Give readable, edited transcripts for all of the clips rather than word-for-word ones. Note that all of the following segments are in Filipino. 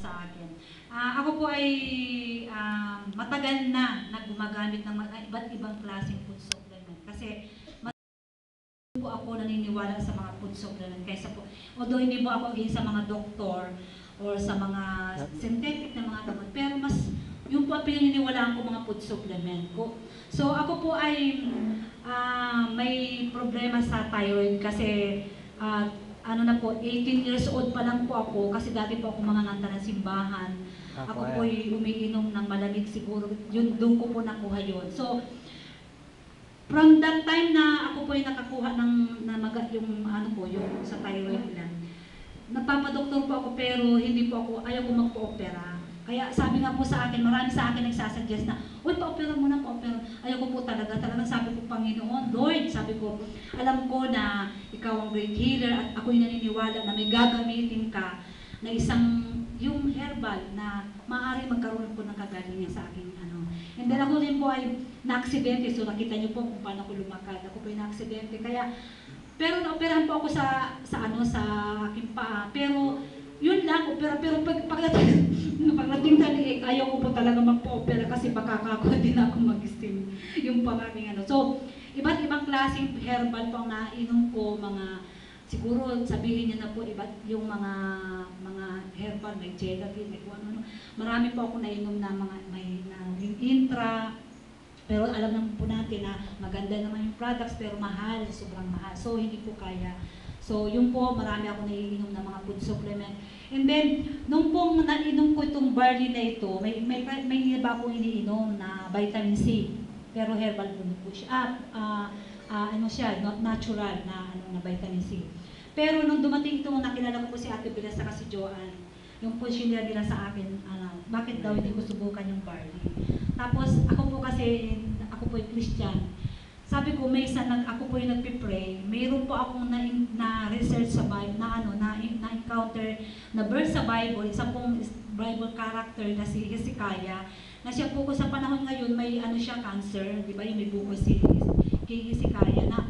sa akin. Ako po ay matagal na gumagamit ng iba't ibang klaseng food supplement kasi po ako naniniwala sa mga food supplement kaysa po, although hindi po ako against sa mga doktor or sa mga synthetic na mga gamot, pero mas yung po ang pinaniniwalaan ko mga food supplement ko. So ako po ay may problema sa thyroid kasi ano na po, 18 years old pa lang po ako kasi dati po ako mga nganta ng simbahan. Ako po ay umiinom ng malamig siguro, yun, doon ko po nakuha yun. So, from that time na ako po ay nakakuha ng yung ano po, yung sa thyroid lang. Nagpapadoktor po ako pero hindi po ako, ayaw ko magpo-opera. Kaya sabi nga po sa akin, marami sa akin nagsasuggest na, uy, pa-opera muna, pa-opera. Ayaw ko po talaga, talagang sabi ko, Panginoon, Lord, sabi ko, alam ko na ikaw ang great healer at ako'y naniniwala na may gagamitin ka na isang, yung herbal na maaari magkaroon po ng kagalingan sa aking ano. And then ako rin po ay na-aksidente, so nakita niyo po kung paano ako lumakad. Ako po ay na-aksidente, kaya, pero na-operahan po ako sa aking paa, pero yun lang, pero pagdating sa liig, ayaw ko po talaga magpo-opera kasi baka ako din ako mag-steam yung pangaking ano. So, iba't ibang klaseng herbal po ang nainom ko, mga, siguro sabihin niyo na po, iba't yung mga herbal, may Jedavir, may kung ano. Marami po ako nainom na mga, yung intra, pero alam naman po natin na maganda naman yung products, pero mahal, sobrang mahal. So, hindi po kaya. So, yun po, marami ako naiinom ng mga food supplement. And then, nung pong nainom ko itong barley na ito, may iba akong iniinom na vitamin C. Pero herbal po siya. Ano siya, natural na, na vitamin C. Pero nung dumating ito, nakilala ko po si Ate Bella sa si Joanne. Yung po sinira nila sa akin, bakit daw hindi ko subukan yung barley. Tapos, ako po kasi, ako po yung Christian. Sabi ko, may isa ako po yung nagpipray, mayroon po akong na-research sa Bible, na-encounter, na verse sa Bible, isa pong Bible character na si Hezekiah, na siya po ko sa panahon ngayon, may ano siya, cancer, di ba, yung may buko si Hezekiah, na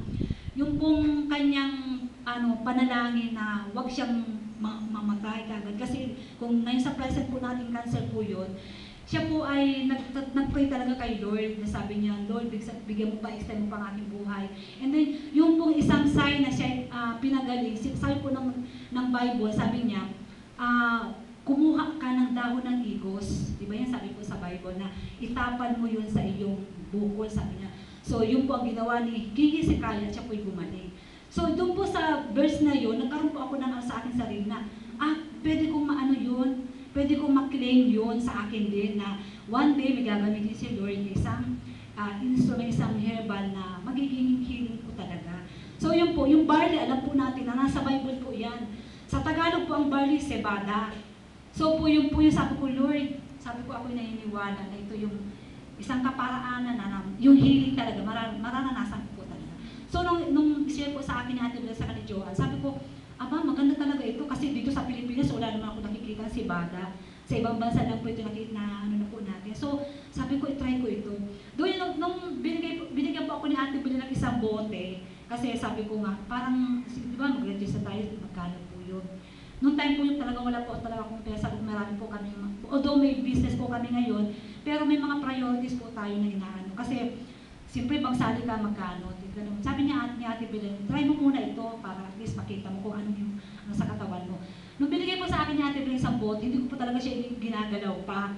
yung pong kanyang panalangin na wag siyang mamatay kagad. Kasi kung ngayon sa present po natin cancer po yun, siya po ay nag-pray talaga kay Lord, na sabi niya, Lord, bigyan mo pa, extend mo pa ang aking buhay. And then, yung pong isang sign na siya pinagaling, sabi po ng Bible, sabi niya, kumuha ka ng dahon ng igos, di ba yan sabi po sa Bible, na itapan mo yun sa iyong bukol, sabi niya. So, yun po ang ginawa ni Hezekiah, siya po'y gumaling. So, doon po sa verse na yun, nagkaroon po ako ng sa aking sarili na, pwede kong maano yun, pwede kong maklaim yun sa akin din na one day may gagamitin si Lord ng isang instrument, isang herbal na magiging healing po talaga. So yun po, yung barley, alam po natin na nasa Bible po yan. Sa Tagalog po ang barley, cebada. So po yung sabi ko, Lord, sabi ko ako'y naniniwala na ito yung isang kaparaanan na yung healing talaga, mararanasan ko po talaga. So nung share po sa akin ni Ate Bella sa kanila Joanne, sabi ko, maganda talaga ito kasi dito sa Pilipinas wala naman ako nakikita si Bada. Sa ibang bansa lang po ito nakikita na ano na po natin. So, sabi ko, i-try ko ito. Doon nung binigyan po ako ni Ate Bella ng isang bote, kasi sabi ko nga, parang, di ba, mag-register tayo, magkano po yun. Noong time po yun talaga wala po talaga akong pera, sabi ko marami po kami, although may business po kami ngayon, pero may mga priorities po tayo na inaano. Kasi, siyempre, magsali ka magkano. Sabi niya ni Ate Bella, try mo muna ito para at least makita mo kung ano yung sa katawan mo. Nung binigay po sa akin ni Ate Bella isang bote, hindi ko po talaga siya ginagalaw pa.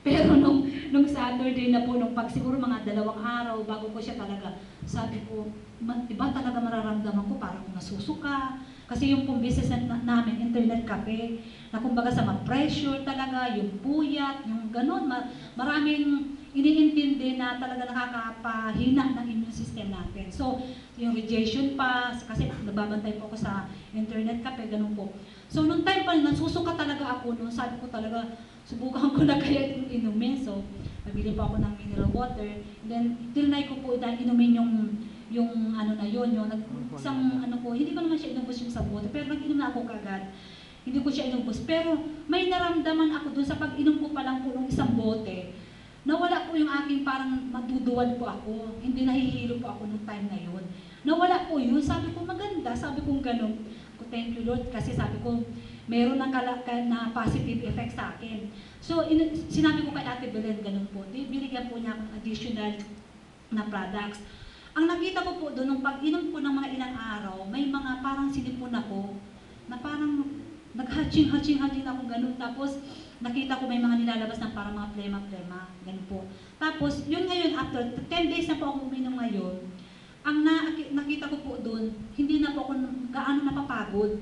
Pero nung Saturday na po, siguro mga 2 araw bago ko siya talaga, sabi ko, iba talaga mararamdaman ko, parang nasusuka. Kasi yung pong business namin, internet cafe, na kumbaga sa pressure talaga, yung puyat, yung ganun, maraming iniintindi na talaga nakakapahina ng immune system natin. So, yung radiation pa, kasi nababantay po ako sa internet cafe, ganun po. So, nung time pa, nasusuka talaga ako, nung sabi ko talaga, subukan ko na kaya itong inumin. So, nabili pa ako ng mineral water. Then, tinry ko po inumin yung ano na yun, yung isang ano po, hindi ko naman siya inubos yung sa bote, pero nag-inom na ako kagad. Hindi ko siya inubos. Pero, may naramdaman ako dun sa pag-inom ko pa lang po ng isang bote, nawala po yung aking parang maduduwal po ako. Hindi nahihilo po ako nung time na yun. Nawala po yun. Sabi ko, maganda. Sabi ko gano'n. Thank you Lord. Kasi sabi ko, meron ng na positive effect sa akin. So, sinabi ko kay Ate Belen, ganun po. Binigyan po niya akong additional na products. Ang nakita ko po doon, nung pag-inom ko ng mga ilang araw, may mga parang sinipon ako, na parang nag-hatching ako ganun. Tapos, nakita ko may mga nilalabas ng parang mga plema-plema, ganun po. Tapos, yun ngayon, after 10 days na po ako uminom ngayon, ang nakita ko po doon, hindi na po ako gaano napapagod.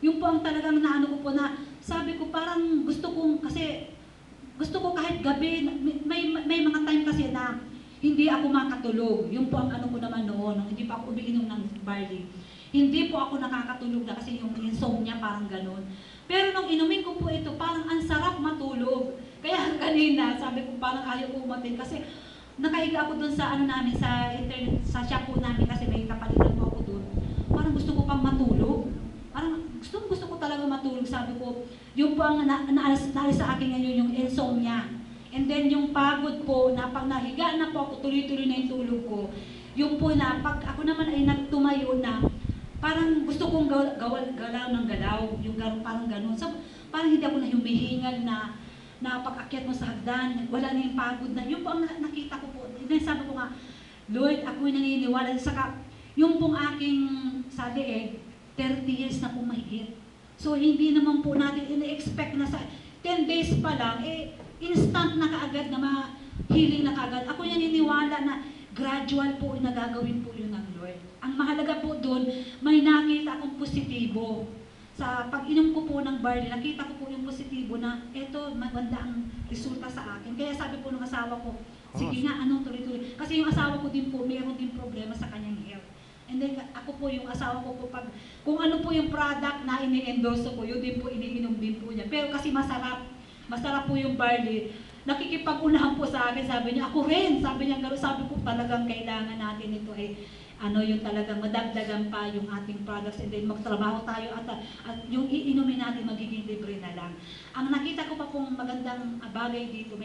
Yung po ang talagang naano ko po na, sabi ko parang gusto ko kahit gabi, may mga time kasi na hindi ako makatulog. Yung po ang ano ko naman noon, nung hindi pa ako umiinom ng barley. Hindi po ako nakakatulog na kasi yung insomnia parang ganun. Pero nung inumin ko po ito, parang ang sarap matulog. Kaya kanina, sabi ko parang ayaw ko umatin kasi nakaiga ako doon sa ano namin, sa internet, sa shop po namin kasi may kapalitan po ako doon. Parang gusto ko pang matulog. Parang gusto ko talaga matulog. Sabi ko, yung po ang naalis sa akin ngayon yung insomnia. And then yung pagod po, na pag nahiga na po ako, tuloy-tuloy na yung tulog ko. Yung po na, pag ako naman ay nagtumayo na, parang gusto kong galaw ng galaw, yung parang ganun. So, parang hindi ako na humihingal na pag-akyat mo sa hagdan, wala na yung pagod na. Yung po ang nakita ko po, sabi ko nga, Lord, ako'y naniniwala. Saka, yung pong aking sa leeg, 30 years na po mahigit. So, hindi naman po natin ina-expect na sa 10 days pa lang, instant na kaagad na ma-healing na kaagad. Ako naniniwala na gradual po nagagawin po yun ng Lord. Ang mahalaga po doon, may nakita akong positibo. Sa pag-inom ko po ng barley, nakita ko po yung positibo na eto, maganda ang resulta sa akin. Kaya sabi po ng asawa ko, sige nga, tuloy-tuloy. Kasi yung asawa ko din po, mayroon din problema sa kanyang health. And then ako po, yung asawa ko po, kung ano po yung product na ini-endorse ko, yun din po, iniinom din po niya. Pero kasi masarap po yung barley. Nakikipag-unahan po sa akin, sabi niya, ako rin, sabi niya, sabi ko talagang kailangan natin ito yung talagang madagdagan pa yung ating products and then magtrabaho tayo at yung iinumin natin magiging libre na lang. Ang nakita ko pa pong magandang bagay dito,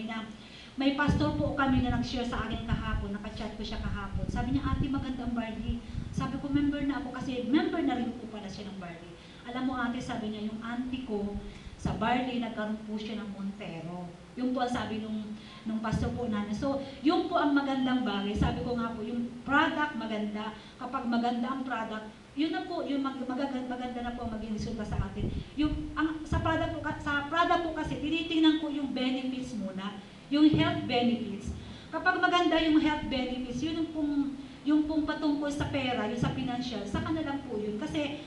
may pastor po kami na nag-share sa akin kahapon, nakachat ko siya kahapon. Sabi niya, ate, magandang barley. Sabi ko, member na ako kasi member na rin po pala siya ng barley. Alam mo ate, sabi niya, yung auntie ko, sa barley, nagkaroon po siya ng Montero. Yung po ang sabi nung pastor po namin. So, yung po ang magandang bagay. Sabi ko nga po, yung product maganda. Kapag maganda ang product, yun na po, yung maganda na po ang maging resulta sa atin. Sa product po kasi, tinitingnan ko yung benefits muna. Yung health benefits. Kapag maganda yung health benefits, yung pong patungkol sa pera, yung sa financial, saka na lang po yun. Kasi,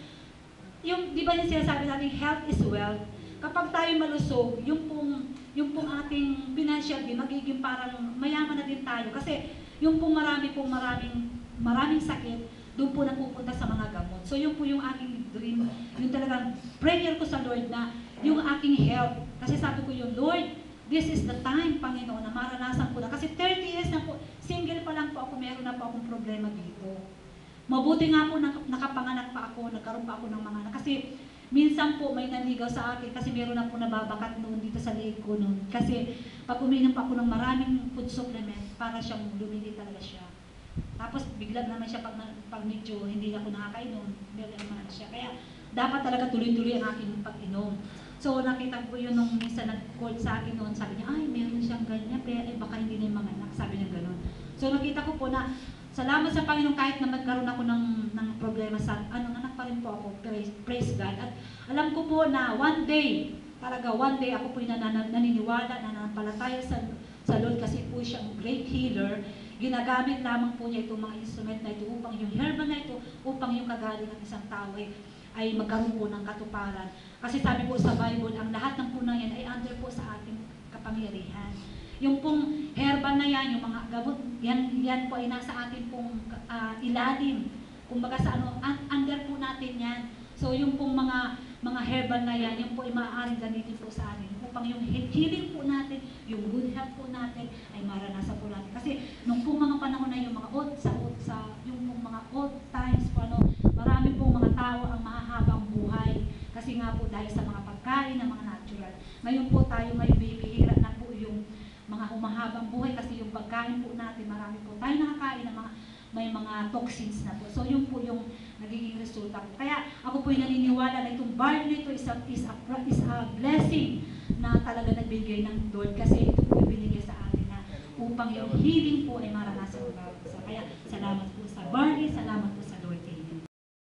di ba yung sinasabi natin, health is wealth. Kapag tayo malusog, yung pong ating financial din, magiging parang mayaman na din tayo. Kasi yung pong maraming sakit, doon po napupunta sa mga gamot. So yun po yung aking dream, yung talagang prayer ko sa Lord na yung aking health. Kasi sabi ko yung Lord, this is the time, Panginoon, na maranasan ko na. Kasi 30 years na po, single pa lang po ako, meron na po akong problema dito. Mabuti nga po nakapanganak pa ako, nagkaroon pa ako ng mga anak. Kasi minsan po may nanligaw sa akin kasi meron na po nababakat noon dito sa leeg ko noon. Kasi pag uminom pa ako ng maraming food supplement, para siyang lumili talaga siya. Tapos bigla naman siya pag medyo hindi na ako nakakainom, meron naman siya. Kaya dapat talaga tuloy-tuloy ang aking pag-inom. So nakita ko yun nung minsan nag-call sa akin noon, sabi niya, ay meron siyang ganyan, pero baka hindi na yung mga anak, sabi niya gano'n. So nakita ko po na salamat sa Panginoon kahit na magkaroon ako ng problema sa anak pa rin po ako, praise God. At alam ko po na one day ako po naniniwala na nanampalataya sa Lord kasi po siya ang great healer. Ginagamit lamang po niya itong mga instrument na ito upang yung herbal na ito, upang yung kagaling ng isang tao ay magkaroon po ng katuparan. Kasi sabi po sa Bible, ang lahat ng punan yan ay under po sa ating kapangyarihan. Yung pong herbal na yan, yung mga gamot, yan po ay nasa atin pong ilalim. Kumbaga sa under po natin yan. So yung pong mga herbal na yan, yung po ay maaaring gamitin po sa atin. Upang yung healing po natin, yung good health po natin, ay maranasan po natin. Kasi nung pong mga panahon na yung mga yung pong mga old times po, marami pong mga tao ang mahahabang buhay. Kasi nga po dahil sa mga pagkain na mga natural. Ngayon po tayo may bibihira na po yung mga humahabang buhay kasi yung pagkain po natin, marami po tayo nakakain ng may mga toxins na po. So yun po yung nagiging resulta ko. Kaya ako po yung naniniwala na itong bar na ito is a blessing na talaga nagbigay ng Lord kasi ito po yung binigay sa atin na upang yung healing po ay maranasan ng bawat isa. Kaya salamat po.